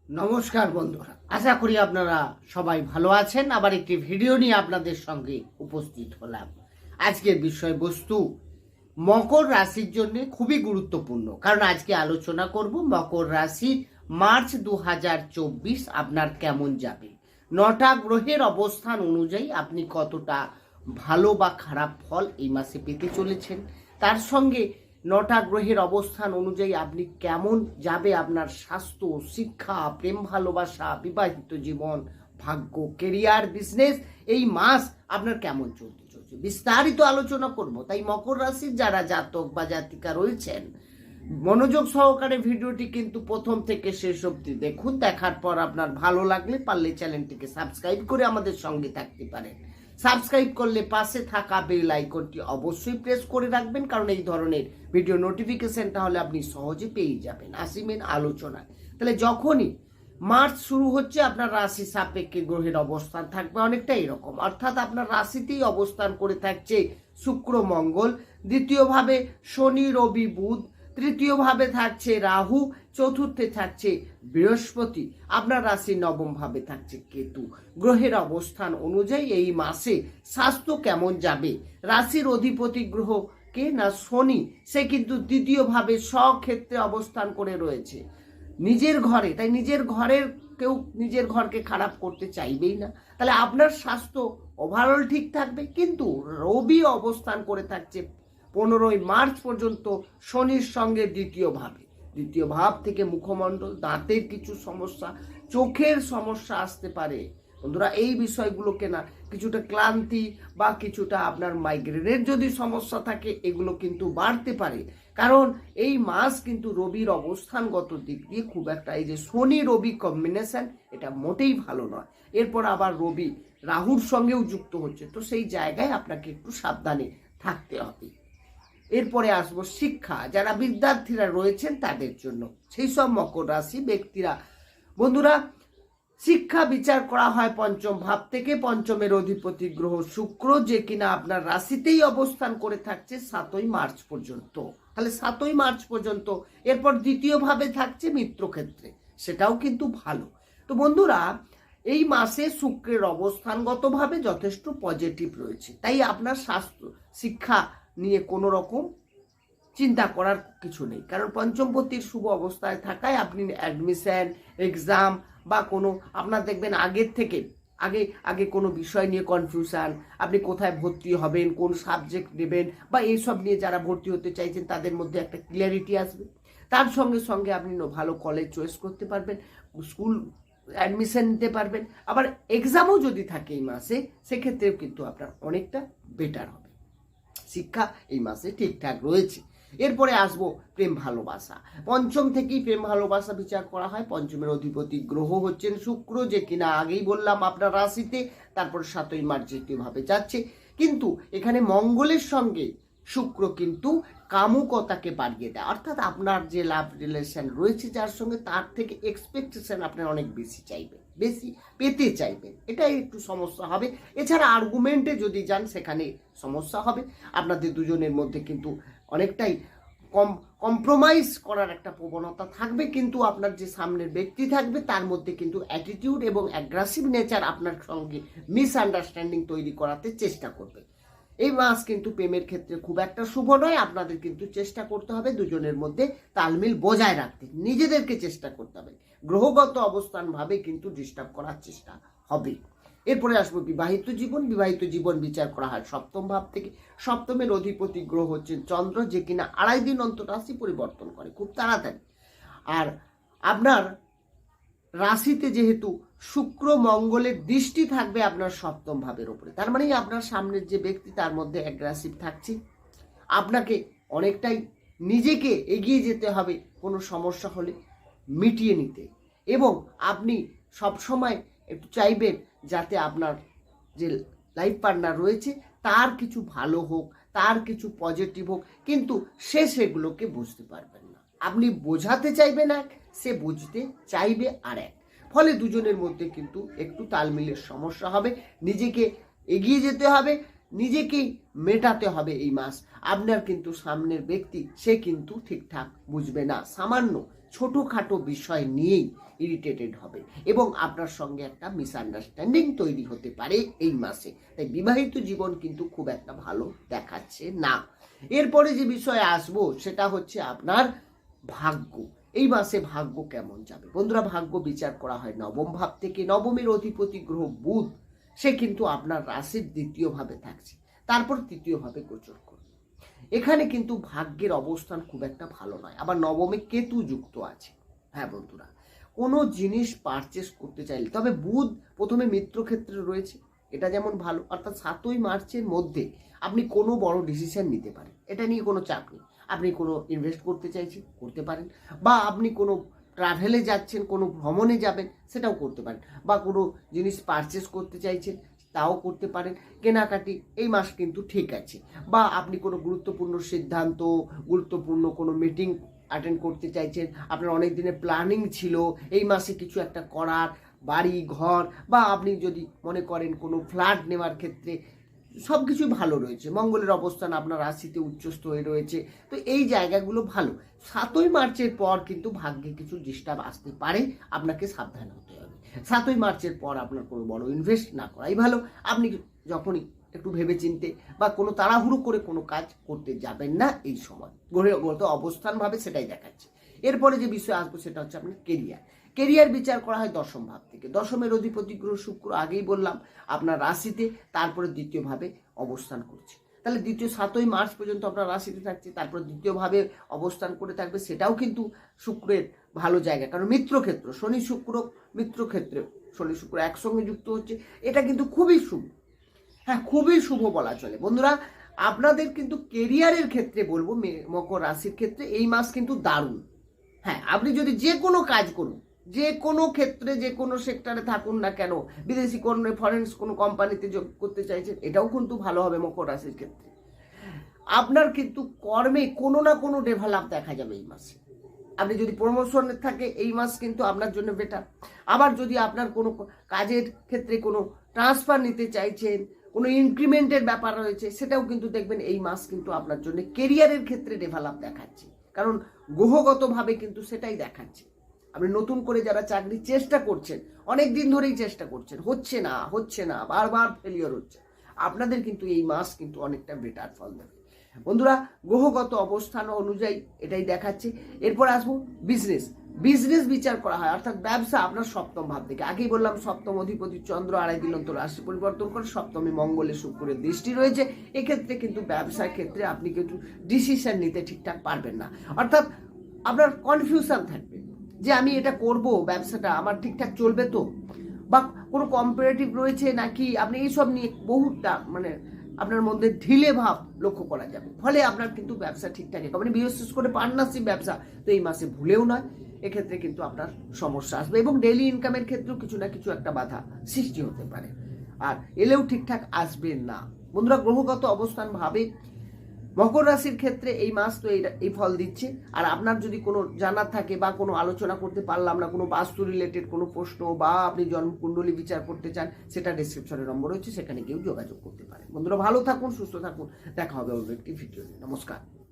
নমস্কার বন্ধুরা, আশা করি আপনারা সবাই ভালো আছেন। আবার একটি ভিডিও নিয়ে আপনাদের সঙ্গে উপস্থিত হলাম। আজকের বিষয়বস্তু মকর রাশির জন্য খুবই গুরুত্বপূর্ণ, কারণ আজকে আলোচনা করব মকর রাশি মার্চ 2024 আপনার কেমন যাবে। 9টা গ্রহের অবস্থান অনুযায়ী আপনি কতটা ভালো বা খারাপ ফল এই মাসে পেতে চলেছেন, তার সঙ্গে 9টা গ্রহের অবস্থান অনুযায়ী আপনি কেমন যাবে আপনার স্বাস্থ্য, শিক্ষা, প্রেম ভালোবাসা, বিবাহিত জীবন, ভাগ্য, কেরিয়ার, বিজনেস, এই মাস আপনার কেমন চলতে চলছে বিস্তারিত আলোচনা করব। তাই মকর রাশির যারা জাতক বা জাতিকা রয়েছেন, মনোযোগ সহকারে ভিডিওটি কিন্তু প্রথম থেকে শেষ অবধি দেখুন। দেখার পর আপনার ভালো লাগলে পারলে চ্যানেলটিকে সাবস্ক্রাইব করে আমাদের সঙ্গে থাকতে পারেন। সাবস্ক্রাইব করলে পাশে থাকা বেল আইকনটি অবশ্যই প্রেস করে রাখবেন, কারণ এই ধরনের ভিডিও নোটিফিকেশন তাহলে আপনি সহজে পেয়ে যাবেন। আসিমেন আলোচনায়। তাহলে যখনই মার্চ শুরু হচ্ছে, আপনার রাশি সাপেক্ষে গ্রহের অবস্থান থাকবে অনেকটা এরকম, অর্থাৎ আপনার রাশিতেই অবস্থান করে থাকছে শুক্র মঙ্গল, দ্বিতীয়ভাবে শনি রবি বুধ, তৃতীয়ভাবে থাকছে রাহু, চতুর্থে থাকছে বৃহস্পতি, আপনার রাশি নবম ভাবে থাকছে কেতু। গ্রহের অবস্থান অনুযায়ী এই মাসে স্বাস্থ্য কেমন যাবে, রাশির অধিপতি গ্রহ কে না শনি, সে কিন্তু দ্বিতীয়ভাবে স্বক্ষেত্রে অবস্থান করে রয়েছে নিজের ঘরে। তাই নিজের ঘরের কেউ নিজের ঘরকে খারাপ করতে চাইবেই না। তাহলে আপনার স্বাস্থ্য ওভারঅল ঠিক থাকবে। কিন্তু রবি অবস্থান করে থাকছে 15ই মার্চ পর্যন্ত শনির সঙ্গে দ্বিতীয় ভাব থেকে মুখমণ্ডল, দাঁতের কিছু সমস্যা, চোখের সমস্যা আসতে পারে বন্ধুরা। এই বিষয়গুলোকে না কিছুটা ক্লান্তি বা কিছুটা আপনার মাইগ্রেনের যদি সমস্যা থাকে, এগুলো কিন্তু বাড়তে পারে। কারণ এই মাস কিন্তু রবির অবস্থানগত দিক দিয়ে খুব একটা, এই যে শনি রবি কম্বিনেশন, এটা মোটেই ভালো নয়। এরপর আবার রবি রাহুর সঙ্গেও যুক্ত হচ্ছে, তো সেই জায়গায় আপনাকে একটু সাবধানে থাকতে হবে। এরপরে আসবো শিক্ষা, যারা বিদ্যার্থীরা রয়েছেন তাদের জন্য। সেই সব মকর রাশি ব্যক্তিরা বন্ধুরা, শিক্ষা বিচার করা হয় পঞ্চম ভাব থেকে। পঞ্চমের অধিপতি গ্রহ শুক্র, যে কিনা আপনার রাশিতেই অবস্থান করে থাকছে 7ই মার্চ পর্যন্ত। তাহলে 7ই মার্চ পর্যন্ত, এরপর দ্বিতীয় ভাবে থাকছে মিত্রক্ষেত্রে, সেটাও কিন্তু ভালো। তো বন্ধুরা, এই মাসে শুক্রের অবস্থানগতভাবে যথেষ্ট পজিটিভ রয়েছে। তাই আপনার স্বাস্থ্য শিক্ষা নিয়ে কোনো রকম চিন্তা করার কিছু নেই, কারণ পঞ্চমপতির শুভ অবস্থায় থাকায় আপনি অ্যাডমিশন, এক্সাম বা কোনো আপনার দেখবেন আগের থেকে আগে কোনো বিষয় নিয়ে কনফিউশন, আপনি কোথায় ভর্তি হবেন, কোন সাবজেক্ট নেবেন বা এইসব নিয়ে যারা ভর্তি হতে চাইছেন তাদের মধ্যে একটা ক্লিয়ারিটি আসবে। তার সঙ্গে সঙ্গে আপনি ভালো কলেজ চয়েস করতে পারবেন, স্কুল অ্যাডমিশন নিতে পারবেন। আবার এক্সামও যদি থাকে এই মাসে, সেক্ষেত্রেও কিন্তু আপনার অনেকটা বেটার হবে। শিক্ষা এই মাসে ঠিকঠাক রয়েছে। এরপরে আসবো প্রেম ভালোবাসা। পঞ্চম থেকেই প্রেম ভালোবাসা বিচার করা হয়। পঞ্চমের অধিপতি গ্রহ হচ্ছেন শুক্র, যে কিনা আগেই বললাম আপনার রাশিতে, তারপর 7ই মার্চ দ্বিতীয়ভাবে যাচ্ছে। কিন্তু এখানে মঙ্গলের সঙ্গে শুক্র কিন্তু কামুকতাকে বাড়িয়ে দেয়, অর্থাৎ আপনার যে লাভ রিলেশন রয়েছে যার সঙ্গে, তার থেকে এক্সপেকটেশন আপনার অনেক বেশি চাইবেন, বেশি পেতে চাইবেন, এটাই একটু সমস্যা হবে। এছাড়া আর্গুমেন্টে যদি যান, সেখানে সমস্যা হবে। আপনাদের দুজনের মধ্যে কিন্তু অনেকটাই কম্প্রোমাইজ করার একটা প্রবণতা থাকবে, কিন্তু আপনার যে সামনের ব্যক্তি থাকবে তার মধ্যে কিন্তু অ্যাটিটিউড এবং অ্যাগ্রেসিভ নেচার আপনার সঙ্গে মিসআন্ডারস্ট্যান্ডিং তৈরি করাতে চেষ্টা করবে। এই মাস কিন্তু প্রেমের ক্ষেত্রে খুব একটা শুভ নয়। আপনাদের কিন্তু চেষ্টা করতে হবে দুজনের মধ্যে তালমিল বজায় রাখতে, নিজেদেরকে চেষ্টা করতে হবে। গ্রহগত অবস্থান ভাবে কিন্তু ডিস্টার্ব করার চেষ্টা হবে। এরপরে আসবো বিবাহিত জীবন। বিবাহিত জীবন বিচার করা হয় সপ্তম ভাব থেকে। সপ্তমের অধিপতি গ্রহ হচ্ছেন চন্দ্র, যে কিনা 2.5 দিন অন্তর রাশি পরিবর্তন করে খুব তাড়াতাড়ি। আর আপনার রাশিতে যেহেতু শুক্র মঙ্গলের দৃষ্টি থাকবে আপনার সপ্তম ভাবের উপরে, তার মানে আপনার সামনের যে ব্যক্তি তার মধ্যে অ্যাগ্রেসিভ থাকছে। আপনাকে অনেকটাই নিজেকে এগিয়ে যেতে হবে কোনো সমস্যা হলে মিটিয়ে নিতে, এবং আপনি সবসময় একটু চাইবেন যাতে আপনার যে লাইফ পার্টনার রয়েছে তার কিছু ভালো হোক, তার কিছু পজিটিভ হোক, কিন্তু সে সেগুলোকে বুঝতে পারবেন না। আপনি বোঝাতে চাইবেন এক, সে বুঝতে চাইবে আর এক। ফলে দুজনের মধ্যে কিন্তু একটু তালমিলের সমস্যা হবে। নিজেকে এগিয়ে যেতে হবে, নিজেকেই মেটাতে হবে এই মাস। আপনার কিন্তু সামনের ব্যক্তি সে কিন্তু ঠিকঠাক বুঝবে না, সামান্য ছোটোখাটো বিষয় নিয়েই ইরিটেটেড হবে এবং আপনার সঙ্গে একটা মিসআন্ডারস্ট্যান্ডিং তৈরি হতে পারে এই মাসে। তাই বিবাহিত জীবন কিন্তু খুব একটা ভালো দেখাচ্ছে না। এরপরে যে বিষয়ে আসবো সেটা হচ্ছে আপনার ভাগ্য। এই মাসে ভাগ্য কেমন যাবে বন্ধুরা? ভাগ্য বিচার করা হয় নবম ভাব থেকে। নবমের অধিপতি গ্রহ বুধ, সে কিন্তু আপনার রাশির দ্বিতীয় ভাবে থাকছে, তারপর তৃতীয় ভাবে গোচর করবে। এখানে কিন্তু ভাগ্যের অবস্থান খুব একটা ভালো নয়। আবার নবমে কেতু যুক্ত আছে। হ্যাঁ বন্ধুরা, কোনো জিনিস পারচেস করতে চাইলে, তবে বুধ প্রথমে মিত্র ক্ষেত্রে রয়েছে, এটা যেমন ভালো, অর্থাৎ 7ই মার্চের মধ্যে আপনি কোনো বড় ডিসিশন নিতে পারেন, এটা নিয়ে কোনো চাপ নেই। আপনি কোনো ইনভেস্ট করতে চাইছেন, করতে পারেন, বা আপনি কোনো ট্রাভেলে যাচ্ছেন, কোনো ভ্রমণে যাবেন, সেটাও করতে পারেন, বা কোনো জিনিস পারচেস করতে চাইছেন, তাও করতে পারেন। কেনাকাটি এই মাস কিন্তু ঠিক আছে। বা আপনি কোনো গুরুত্বপূর্ণ সিদ্ধান্ত, গুরুত্বপূর্ণ কোনো মিটিং অ্যাটেন্ড করতে চাইছেন, আপনার অনেক দিনের প্ল্যানিং ছিল এই মাসে কিছু একটা করার, বাড়ি ঘর, বা আপনি যদি মনে করেন কোনো ফ্ল্যাট নেওয়ার ক্ষেত্রে, সব কিছুই ভালো রয়েছে। মঙ্গলের অবস্থান আপনার রাশিতে উচ্চস্থ হয়ে রয়েছে, তো এই জায়গাগুলো ভালো। 7ই মার্চের পর কিন্তু ভাগ্যে কিছু ডিস্টার্ব আসতে পারে, আপনাকে সাবধান হতে হবে। 7ই মার্চের পর আপনার কোনো বড় ইনভেস্ট না করাই ভালো। আপনি যখনই একটু ভেবেচিন্তে বা কোনো তাড়াহুড়ো করে কোনো কাজ করতে যাবেন না এই সময়। গ্রহগত অবস্থান ভাবে সেটাই দেখাচ্ছে। এরপরে যে বিষয় আসবো সেটা হচ্ছে আপনার কেরিয়ার। কেরিয়ার বিচার করা হয় দশম ভাব থেকে। দশমের অধিপতি গ্রহ শুক্র, আগেই বললাম, আপনার রাশিতে, তারপরে দ্বিতীয় ভাবে অবস্থান করছে। তাহলে 7ই মার্চ পর্যন্ত আপনার রাশিতে থাকছে, তারপর দ্বিতীয় ভাবে অবস্থান করে থাকবে, সেটাও কিন্তু শুক্রের ভালো জায়গা। কারণ মিত্রক্ষেত্র, শনি শুক্র মিত্রক্ষেত্রে, শনি শুক্র একসঙ্গে যুক্ত হচ্ছে, এটা কিন্তু খুবই শুভ। হ্যাঁ, খুবই শুভ বলা চলে বন্ধুরা। আপনাদের কিন্তু কেরিয়ারের ক্ষেত্রে বলবো, মকর রাশির ক্ষেত্রে এই মাস কিন্তু দারুণ। হ্যাঁ, আপনি যদি যে কোনো কাজ করুন, যে কোনো ক্ষেত্রে, যে কোনো সেক্টরে থাকুন না কেন, বিদেশি কোনো ফরেন্স কোনো কোম্পানিতে যোগ করতে চাইছেন, এটাও কিন্তু ভালো হবে মকর রাশির ক্ষেত্রে। আপনার কিন্তু কর্মে কোনো না কোনো ডেভেলপ দেখা যাবে এই মাসে। আপনি যদি প্রমোশনে থাকে, এই মাস কিন্তু আপনার জন্য বেটার। আবার যদি আপনার কোনো কাজের ক্ষেত্রে কোনো ট্রান্সফার নিতে চাইছেন, কোনো ইনক্রিমেন্টের ব্যাপার রয়েছে, সেটাও কিন্তু দেখবেন এই মাস কিন্তু আপনার জন্য কেরিয়ারের ক্ষেত্রে ডেভেলপ দেখাচ্ছে। কারণ গ্রহগতভাবে কিন্তু সেটাই দেখাচ্ছে। আপনি নতুন করে যারা চাকরির চেষ্টা করছেন, অনেক দিন ধরেই চেষ্টা করছেন, হচ্ছে না, বারবার ফেলিওর হচ্ছে, আপনাদের কিন্তু এই মাস কিন্তু অনেকটা বেটার ফল দেবে বন্ধুরা। গ্রহগত অবস্থান অনুযায়ী এটাই দেখাচ্ছে। এরপর আসবো বিজনেস বিচার করা হয়, অর্থাৎ ব্যবসা আপনার সপ্তম ভাব থেকে। আগেই বললাম, সপ্তম অধিপতি চন্দ্র 2.5 দিন অন্তর রাশি পরিবর্তন করে, সপ্তমে মঙ্গলে শুক্রের দৃষ্টি রয়েছে। এক্ষেত্রে কিন্তু ব্যবসার ক্ষেত্রে আপনি কিন্তু ডিসিশন নিতে ঠিকঠাক পারবেন না, অর্থাৎ আপনার কনফিউশন থাকবে যে আমি এটা করব, ব্যবসাটা আমার ঠিকঠাক চলবে তো, বা কোনো কম্পারেটিভ রয়েছে নাকি, আপনি এইসব নিয়ে বহুটা আপনার মধ্যে ঢিলে ভাব লক্ষ্য করা যাবে। ফলে আপনার কিন্তু ব্যবসা ঠিকঠাক হবে। বিশেষ করে পার্টনারশিপ ব্যবসা তো এই মাসে ভুলেও নয়, এক্ষেত্রে কিন্তু আপনার সমস্যা আসবে এবং ডেইলি ইনকামের ক্ষেত্রেও কিছু না কিছু একটা বাধা সৃষ্টি হতে পারে, আর এলেও ঠিকঠাক আসবে না বন্ধুরা। গ্রহগত অবস্থান ভাবে মকর রাশির ক্ষেত্রে এই মাস তো এই ফল দিচ্ছে। আর আপনার যদি কোনো জানার থাকে বা কোনো আলোচনা করতে পারলাম না, কোনো বাস্তু রিলেটেড কোনো প্রশ্ন, বা আপনি জন্মকুণ্ডলী বিচার করতে চান, সেটা ডেসক্রিপশনে নম্বর রয়েছে, সেখানে কেউ যোগাযোগ করতে পারেন বন্ধুরা। ভালো থাকুন, সুস্থ থাকুন, দেখা হবে অন্য একটি ভিডিও। নমস্কার।